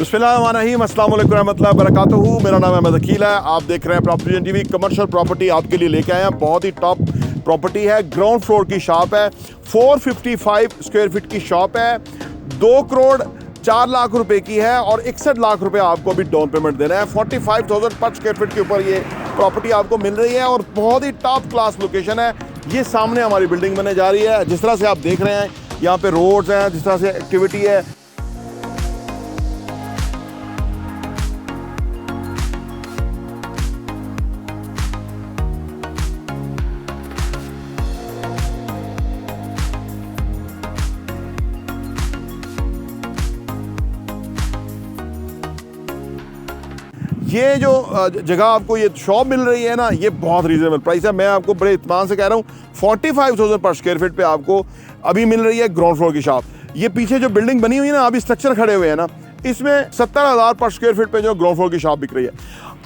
बिस्मिल्लाहिर्रहमानिर्रहीम, अस्सलाम वालेकुम रहमतुल्लाहि वबरकातुहू। मेरा नाम अहमद अकील है। आप देख रहे हैं प्रॉपर्टी टीवी। कमर्शियल प्रॉपर्टी आपके लिए लेके आए हैं। बहुत ही टॉप प्रॉपर्टी है। ग्राउंड फ्लोर की शॉप है। 455 स्क्वायर फीट की शॉप है। 2 करोड़ 4 लाख रुपए की है और 61 लाख रुपए आपको अभी डाउन पेमेंट देना है। 45,000 पर स्क्वायर फीट के ऊपर ये प्रॉपर्टी आपको मिल रही है और बहुत ही टॉप क्लास लोकेशन है। ये सामने हमारी बिल्डिंग बनने जा रही है। जिस तरह से आप देख रहे हैं यहाँ पे रोड्स हैं, जिस तरह से एक्टिविटी है, ये जो जगह आपको ये शॉप मिल रही है ना, ये बहुत रीजनेबल प्राइस है। मैं आपको बड़े इत्मीनान से कह रहा हूँ 45,000 पर स्क्वायर फीट पे आपको अभी मिल रही है ग्राउंड फ्लोर की शॉप। ये पीछे जो बिल्डिंग बनी हुई है ना, अभी स्ट्रक्चर खड़े हुए हैं ना, इसमें 70,000 पर स्क्वायर फीट पे जो ग्राउंड फ्लोर की शॉप बिक रही है।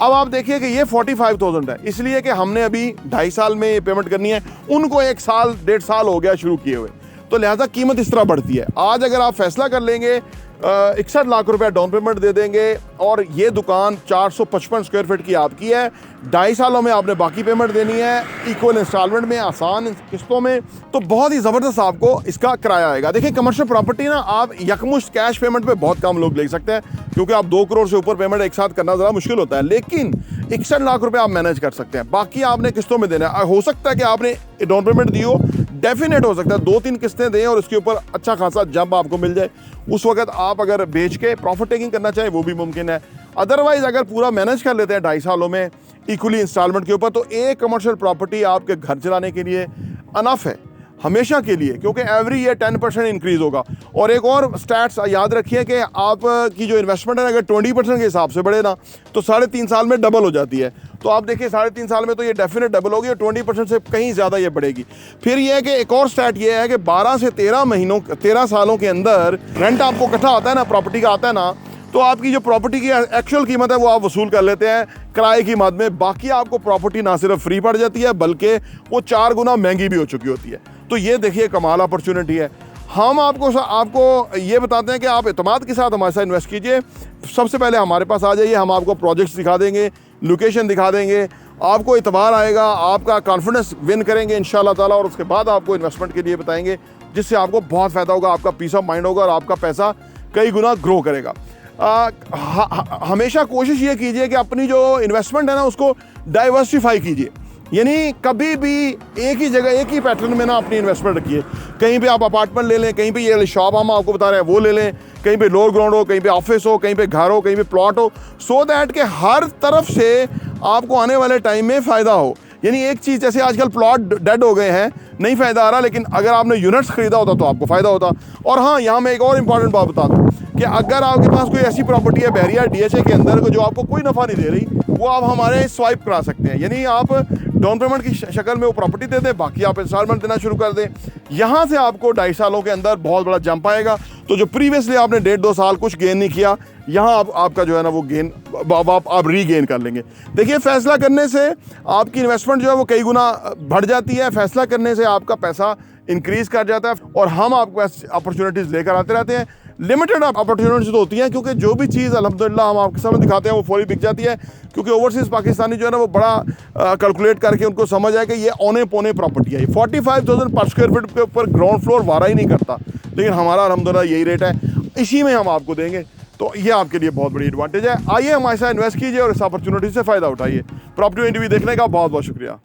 अब आप देखिए कि ये 45,000 है, इसलिए कि हमने अभी 2.5 साल में ये पेमेंट करनी है। उनको 1 साल 1.5 साल हो गया शुरू किए हुए, तो लिहाजा कीमत इस तरह बढ़ती है। आज अगर आप फैसला कर लेंगे 61 लाख रुपया डाउन पेमेंट दे देंगे और ये दुकान 455 स्क्वायर फीट की आपकी है। 2.5 सालों में आपने बाकी पेमेंट देनी है, इक्वल इंस्टॉलमेंट में, आसान किस्तों में। तो बहुत ही ज़बरदस्त आपको इसका किराया आएगा। देखिए, कमर्शियल प्रॉपर्टी ना आप यकमुश्त कैश पेमेंट पे बहुत कम लोग ले सकते हैं, क्योंकि आप 2 करोड़ से ऊपर पेमेंट एक साथ करना ज़रा मुश्किल होता है। लेकिन 61 लाख रुपये आप मैनेज कर सकते हैं। बाकी आपने किस्तों में देना है। हो सकता है कि आपने डाउन पेमेंट दी हो, डेफिनेट हो सकता है 2-3 किस्तें दें और उसके ऊपर अच्छा खासा जंप आपको मिल जाए। उस वक्त आप अगर बेच के प्रॉफिट टेकिंग करना चाहें वो भी मुमकिन है। अदरवाइज अगर पूरा मैनेज कर लेते हैं 2.5 सालों में इक्वली इंस्टॉलमेंट के ऊपर, तो एक कमर्शियल प्रॉपर्टी आपके घर चलाने के लिए अनफ है हमेशा के लिए, क्योंकि एवरी ईयर 10% इंक्रीज होगा। और एक और स्टैट्स याद रखिए कि आपकी जो इन्वेस्टमेंट है अगर 20% के हिसाब से बढ़े ना, तो 3.5 साल में डबल हो जाती है। तो आप देखिए 3.5 साल में तो ये डेफिनेट डबल होगी और 20% से कहीं ज़्यादा ये बढ़ेगी। फिर ये है कि एक और स्टैट ये है कि 12 से 13 सालों के अंदर रेंट आपको इकट्ठा आता है ना, प्रॉपर्टी का आता है ना, तो आपकी जो प्रॉपर्टी की एक्चुअल कीमत है वो आप वसूल कर लेते हैं किराए की मद में। बाकी आपको प्रॉपर्टी ना सिर्फ फ्री पड़ जाती है, बल्कि वो 4 गुना महंगी भी हो चुकी होती है। तो ये देखिए कमाल अपॉर्चुनिटी है। हम आपको ये बताते हैं कि आप एतमाद के साथ हमारे साथ इन्वेस्ट कीजिए। सबसे पहले हमारे पास आ जाइए, हम आपको प्रोजेक्ट्स दिखा देंगे, लोकेशन दिखा देंगे, आपको इतबार आएगा, आपका कॉन्फिडेंस विन करेंगे इंशाल्लाह ताला, और उसके बाद आपको इन्वेस्टमेंट के लिए बताएंगे, जिससे आपको बहुत फ़ायदा होगा, आपका पीस ऑफ माइंड होगा और आपका पैसा कई गुना ग्रो करेगा। हमेशा कोशिश ये कीजिए कि अपनी जो इन्वेस्टमेंट है ना उसको डाइवर्सिफाई कीजिए, यानी कभी भी एक ही जगह एक ही पैटर्न में ना अपनी इन्वेस्टमेंट रखिए। कहीं पे आप अपार्टमेंट ले लें, कहीं पे ये शॉप हम आपको बता रहे हैं वो ले लें, कहीं पे लोअर ग्राउंड हो, कहीं पे ऑफिस हो, कहीं पे घर हो, कहीं पे प्लॉट हो, सो दैट कि हर तरफ से आपको आने वाले टाइम में फ़ायदा हो। यानी एक चीज़, जैसे आजकल प्लॉट डेड हो गए हैं, नहीं फ़ायदा आ रहा, लेकिन अगर आपने यूनिट्स खरीदा होता तो आपको फ़ायदा होता। और हाँ, यहाँ मैं एक और इम्पॉर्टेंट बात बता दूँ कि अगर आपके पास कोई ऐसी प्रॉपर्टी है बहरिया DHA के अंदर जो आपको कोई नफ़ा नहीं दे रही, वो आप हमारे स्वाइप करा सकते हैं। यानी आप डाउन पेमेंट की शक्ल में वो प्रॉपर्टी दे दें, बाकी आप इंस्टॉलमेंट देना शुरू कर दें। यहाँ से आपको 2.5 सालों के अंदर बहुत बड़ा जंप आएगा। तो जो प्रीवियसली आपने 1.5-2 साल कुछ गेन नहीं किया, यहाँ आपका जो है ना वो गेन आप रीगेन कर लेंगे। देखिए, फैसला करने से आपकी इन्वेस्टमेंट जो है वो कई गुना बढ़ जाती है। फैसला करने से आपका पैसा इंक्रीज कर जाता है और हम आपको अपॉर्चुनिटीज़ लेकर आते रहते हैं। लिमिटेड अपॉर्चुनिटीज तो होती हैं, क्योंकि जो भी चीज़ अल्हम्दुलिल्लाह हम आपके सामने दिखाते हैं वो फौरी बिक जाती है, क्योंकि ओवरसीज़ पाकिस्तानी जो है ना वो बड़ा कैलकुलेट करके उनको समझ आए कि ये औने पौने प्रॉपर्टी है। 45,000 पर स्क्वायर फीट के ऊपर ग्राउंड फ्लोर वारा ही नहीं करता, लेकिन हमारा अल्हम्दुलिल्लाह यही रेट है, इसी में हम आपको देंगे। तो ये आपके लिए बहुत बड़ी एडवांटेज है। आइए हमारे साथ इन्वेस्ट कीजिए और इस अपॉर्चुनिटी से फ़ायदा उठाइए। प्रॉपर्टी इंटरव्यू देखने का बहुत बहुत शुक्रिया।